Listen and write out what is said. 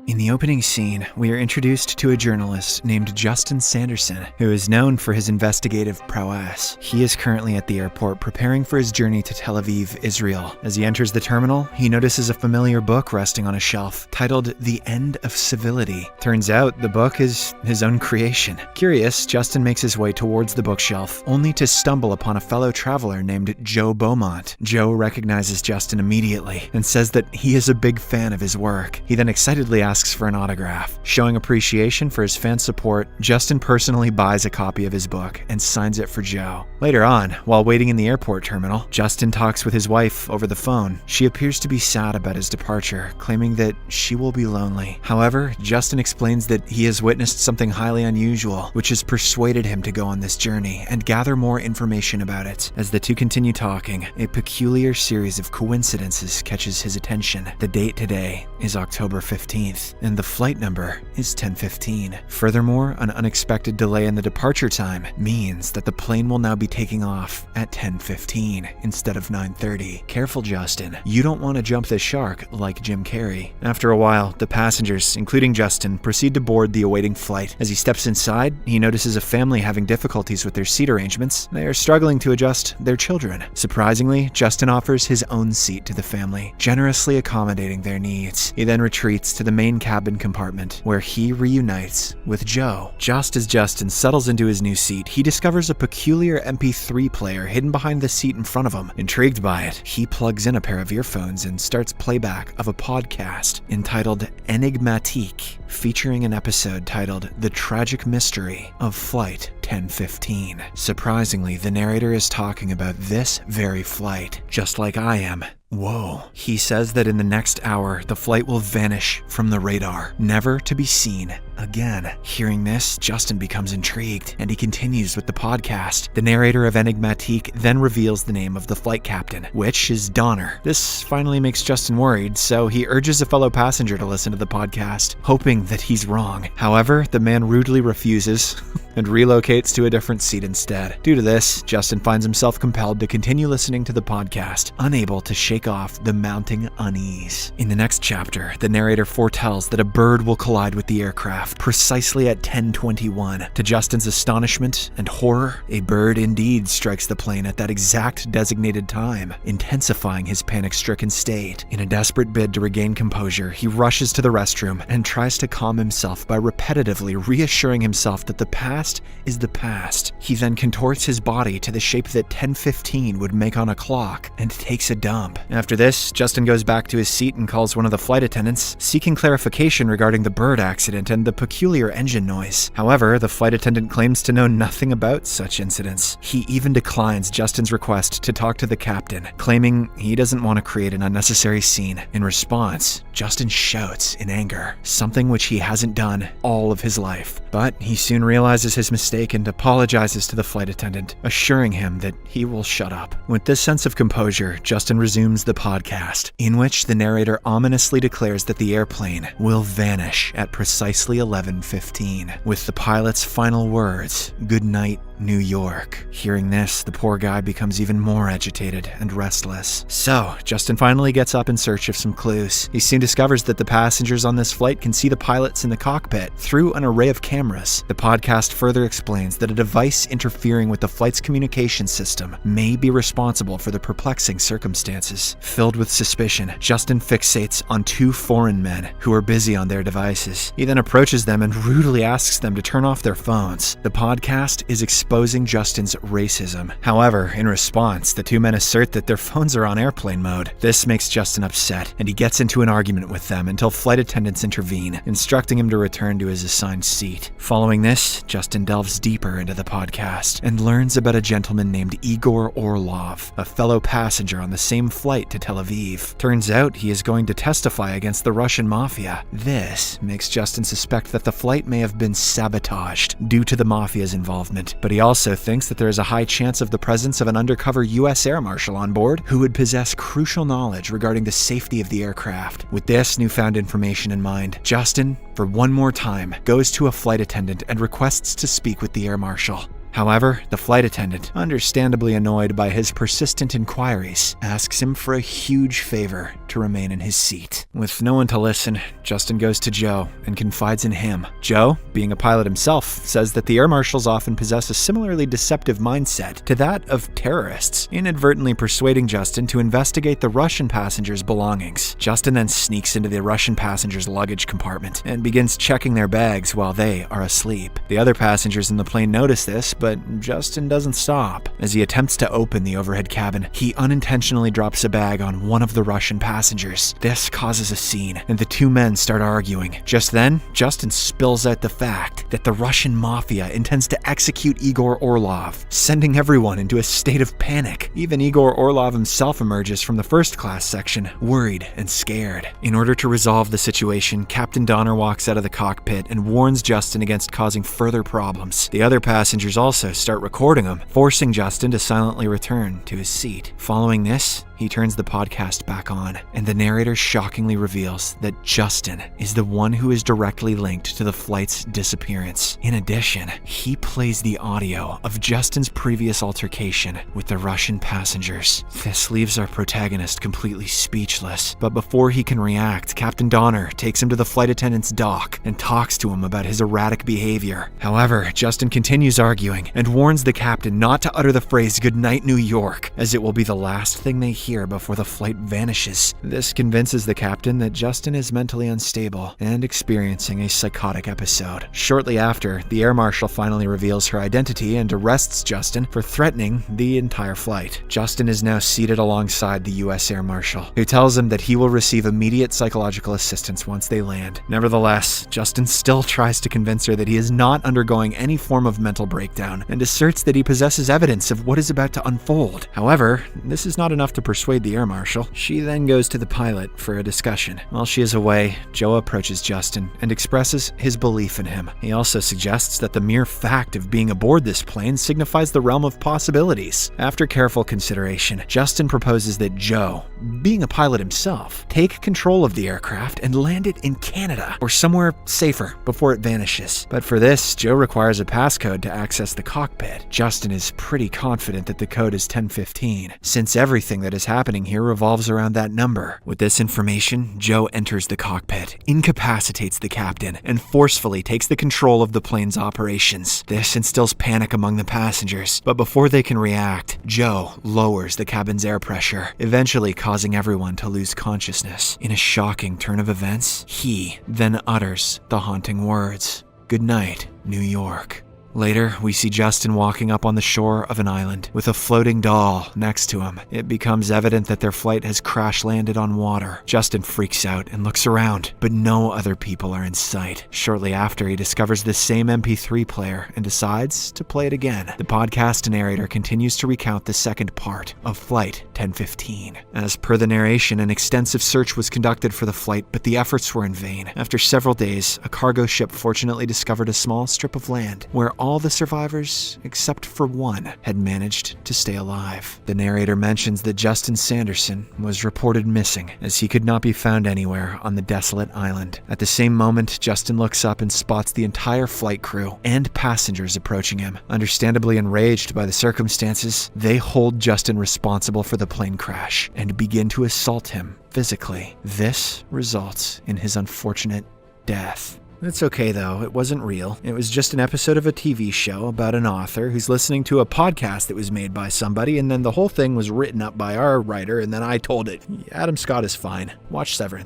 In the opening scene, we are introduced to a journalist named Justin Sanderson, who is known for his investigative prowess. He is currently at the airport preparing for his journey to Tel Aviv, Israel. As he enters the terminal, he notices a familiar book resting on a shelf, titled The End of Civility. Turns out, the book is his own creation. Curious, Justin makes his way towards the bookshelf, only to stumble upon a fellow traveler named Joe Beaumont. Joe recognizes Justin immediately, and says that he is a big fan of his work. He then excitedly asks for an autograph. Showing appreciation for his fan support, Justin personally buys a copy of his book and signs it for Joe. Later on, while waiting in the airport terminal, Justin talks with his wife over the phone. She appears to be sad about his departure, claiming that she will be lonely. However, Justin explains that he has witnessed something highly unusual, which has persuaded him to go on this journey and gather more information about it. As the two continue talking, a peculiar series of coincidences catches his attention. The date today is October 15th. And the flight number is 1015. Furthermore, an unexpected delay in the departure time means that the plane will now be taking off at 10:15 instead of 9:30. Careful, Justin. You don't want to jump the shark like Jim Carrey. After a while, the passengers, including Justin, proceed to board the awaiting flight. As he steps inside, he notices a family having difficulties with their seat arrangements. They are struggling to adjust their children. Surprisingly, Justin offers his own seat to the family, generously accommodating their needs. He then retreats to the main cabin compartment, where he reunites with Joe. Just as Justin settles into his new seat, he discovers a peculiar MP3 player hidden behind the seat in front of him. Intrigued by it, he plugs in a pair of earphones and starts playback of a podcast entitled Enigmatique, featuring an episode titled The Tragic Mystery of Flight 1015. Surprisingly, the narrator is talking about this very flight, just like I am. Whoa. He says that in the next hour, the flight will vanish from the radar, never to be seen again. Hearing this, Justin becomes intrigued, and he continues with the podcast. The narrator of Enigmatique then reveals the name of the flight captain, which is Donner. This finally makes Justin worried, so he urges a fellow passenger to listen to the podcast, hoping that he's wrong. However, the man rudely refuses and relocates to a different seat instead. Due to this, Justin finds himself compelled to continue listening to the podcast, unable to shake off the mounting unease. In the next chapter, the narrator foretells that a bird will collide with the aircraft precisely at 10:21. To Justin's astonishment and horror, a bird indeed strikes the plane at that exact designated time, intensifying his panic-stricken state. In a desperate bid to regain composure, he rushes to the restroom and tries to calm himself by repetitively reassuring himself that the past is the past. He then contorts his body to the shape that 10:15 would make on a clock and takes a dump. After this, Justin goes back to his seat and calls one of the flight attendants, seeking clarification regarding the bird accident and the peculiar engine noise. However, the flight attendant claims to know nothing about such incidents. He even declines Justin's request to talk to the captain, claiming he doesn't want to create an unnecessary scene. In response, Justin shouts in anger, something which he hasn't done all of his life. But he soon realizes his mistake and apologizes to the flight attendant, assuring him that he will shut up. With this sense of composure, Justin resumes the podcast, in which the narrator ominously declares that the airplane will vanish at precisely 11:15, with the pilot's final words, "Good night, New York." Hearing this, the poor guy becomes even more agitated and restless. So, Justin finally gets up in search of some clues. He soon discovers that the passengers on this flight can see the pilots in the cockpit through an array of cameras. The podcast further explains that a device interfering with the flight's communication system may be responsible for the perplexing circumstances. Filled with suspicion, Justin fixates on two foreign men who are busy on their devices. He then approaches them and rudely asks them to turn off their phones. The podcast is exposing Justin's racism. However, in response, the two men assert that their phones are on airplane mode. This makes Justin upset, and he gets into an argument with them until flight attendants intervene, instructing him to return to his assigned seat. Following this, Justin delves deeper into the podcast and learns about a gentleman named Igor Orlov, a fellow passenger on the same flight to Tel Aviv. Turns out he is going to testify against the Russian mafia. This makes Justin suspect that the flight may have been sabotaged due to the mafia's involvement, but he also thinks that there is a high chance of the presence of an undercover U.S. air marshal on board who would possess crucial knowledge regarding the safety of the aircraft. With this newfound information in mind, Justin, for one more time, goes to a flight attendant and requests to speak with the air marshal. However, the flight attendant, understandably annoyed by his persistent inquiries, asks him for a huge favor to remain in his seat. With no one to listen, Justin goes to Joe and confides in him. Joe, being a pilot himself, says that the air marshals often possess a similarly deceptive mindset to that of terrorists, inadvertently persuading Justin to investigate the Russian passenger's belongings. Justin then sneaks into the Russian passenger's luggage compartment and begins checking their bags while they are asleep. The other passengers in the plane notice this, but Justin doesn't stop. As he attempts to open the overhead cabin, he unintentionally drops a bag on one of the Russian passengers. This causes a scene, and the two men start arguing. Just then, Justin spills out the fact that the Russian mafia intends to execute Igor Orlov, sending everyone into a state of panic. Even Igor Orlov himself emerges from the first class section, worried and scared. In order to resolve the situation, Captain Donner walks out of the cockpit and warns Justin against causing further problems. The other passengers also start recording him, forcing Justin to silently return to his seat. Following this, he turns the podcast back on, and the narrator shockingly reveals that Justin is the one who is directly linked to the flight's disappearance. In addition, he plays the audio of Justin's previous altercation with the Russian passengers. This leaves our protagonist completely speechless, but before he can react, Captain Donner takes him to the flight attendant's dock and talks to him about his erratic behavior. However, Justin continues arguing and warns the captain not to utter the phrase "Goodnight, New York," as it will be the last thing they hear before the flight vanishes. This convinces the captain that Justin is mentally unstable and experiencing a psychotic episode. Shortly after, the air marshal finally reveals her identity and arrests Justin for threatening the entire flight. Justin is now seated alongside the U.S. air marshal, who tells him that he will receive immediate psychological assistance once they land. Nevertheless, Justin still tries to convince her that he is not undergoing any form of mental breakdown and asserts that he possesses evidence of what is about to unfold. However, this is not enough to persuade the air marshal. She then goes to the pilot for a discussion. While she is away, Joe approaches Justin and expresses his belief in him. He also suggests that the mere fact of being aboard this plane signifies the realm of possibilities. After careful consideration, Justin proposes that Joe, being a pilot himself, take control of the aircraft and land it in Canada or somewhere safer before it vanishes. But for this, Joe requires a passcode to access the cockpit. Justin is pretty confident that the code is 1015, since everything that is happening here revolves around that number. With this information, Joe enters the cockpit, incapacitates the captain, and forcefully takes the control of the plane's operations. This instills panic among the passengers, but before they can react, Joe lowers the cabin's air pressure, eventually causing everyone to lose consciousness. In a shocking turn of events, he then utters the haunting words, "Good night, New York." Later, we see Justin walking up on the shore of an island with a floating doll next to him. It becomes evident that their flight has crash-landed on water. Justin freaks out and looks around, but no other people are in sight. Shortly after, he discovers the same MP3 player and decides to play it again. The podcast narrator continues to recount the second part of Flight 1015. As per the narration, an extensive search was conducted for the flight, but the efforts were in vain. After several days, a cargo ship fortunately discovered a small strip of land where all the survivors, except for one, had managed to stay alive. The narrator mentions that Justin Sanderson was reported missing, as he could not be found anywhere on the desolate island. At the same moment, Justin looks up and spots the entire flight crew and passengers approaching him. Understandably enraged by the circumstances, they hold Justin responsible for the plane crash and begin to assault him physically. This results in his unfortunate death. It's okay though, it wasn't real. It was just an episode of a TV show about an author who's listening to a podcast that was made by somebody, and then the whole thing was written up by our writer, and then I told it. Adam Scott is fine. Watch Severance.